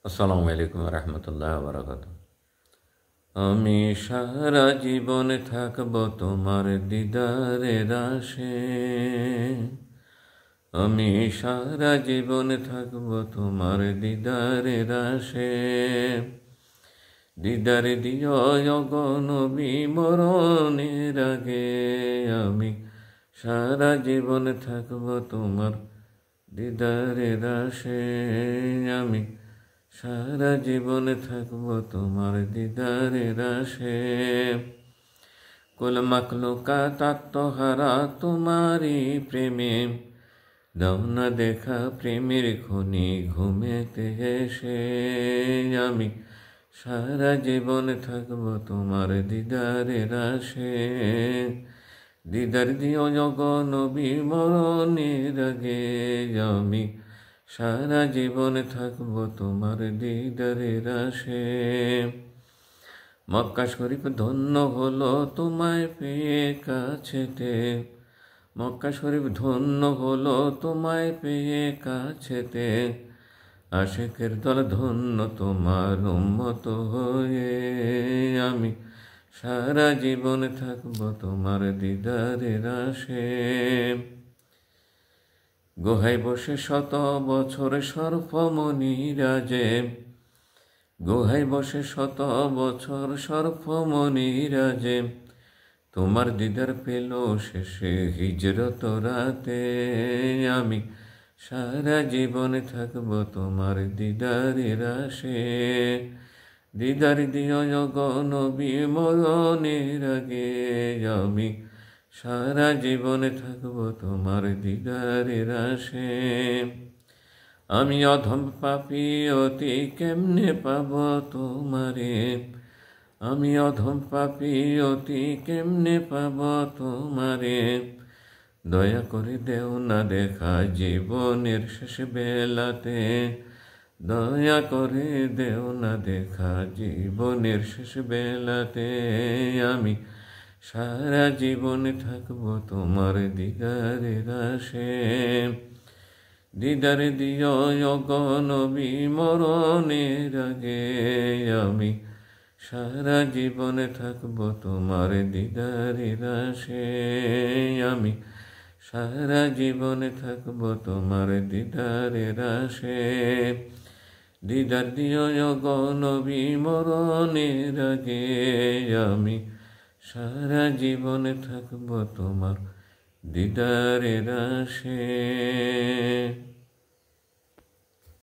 আসসালামু আলাইকুম রহমতুল্লাহ বারাকাত। আমি সারা জীবন থাকব তোমার দিদারের আশে। আমি সারা জীবন থাকব তোমার দিদারের আশে। দিদার দিও গো নবী মরণের আগে। আমি সারা জীবন থাকব তোমার দিদারের আশে। আমি সারা জীবন থাকব তোমার দিদারের আশে। কুল মাখলুকাত আত্মহারা তোমারই প্রেমে। দাও না দেখা প্রেমের খনি ঘুমেতে এসে। আমি সারা জীবন থাকব তোমার দিদারের আশে। দিদার দিও জগ নবী মরণের আগে। আমি সারা জীবন থাকব তোমার দিদারের আশে। মক্কা শরীফ ধন্য হলো তোমায় পেয়ে কাছেতে। মক্কা শরীফ ধন্য হলো তোমায় পেয়ে কাছেতে। আশিকের দল ধন্য তোমার উম্মত হয়ে। আমি সারা জীবন থাকব তোমার দিদারের আশে। গুহায় বসে শত বছর সর্পমণি রাজে। গুহায় বসে শত বছর সর্পমণি রাজে। তোমার দিদার পেল শেষে হিজরত রাতে। আমি সারা জীবন থাকব তোমার দিদারের আশে। দিদার দিও গো নবী মরণের আগে। আমি সারা জীবন থাকব তোমার দিদারের আশে। আমি অধম পাপী অতি কেমনে পাব তোমারে। আমি অধম পাপী অতি কেমনে পাব তোমারে। দয়া করে দেও না দেখা জীবনের শেষ বেলাতে। দয়া করে দেও না দেখা জীবনের শেষ বেলাতে। আমি সারা জীবন থাকব তোমার দিদারের আশে। দিদার দিও গো নবী মরণের আগে। আমি সারা জীবন থাকব তোমার দিদারের আশে। আমি সারা জীবন থাকব তোমার দিদারের আশে। দিদার দিও গো নবী মরণের আগে। আমি সারা জীবন থাকব তোমার দিদারের আশে।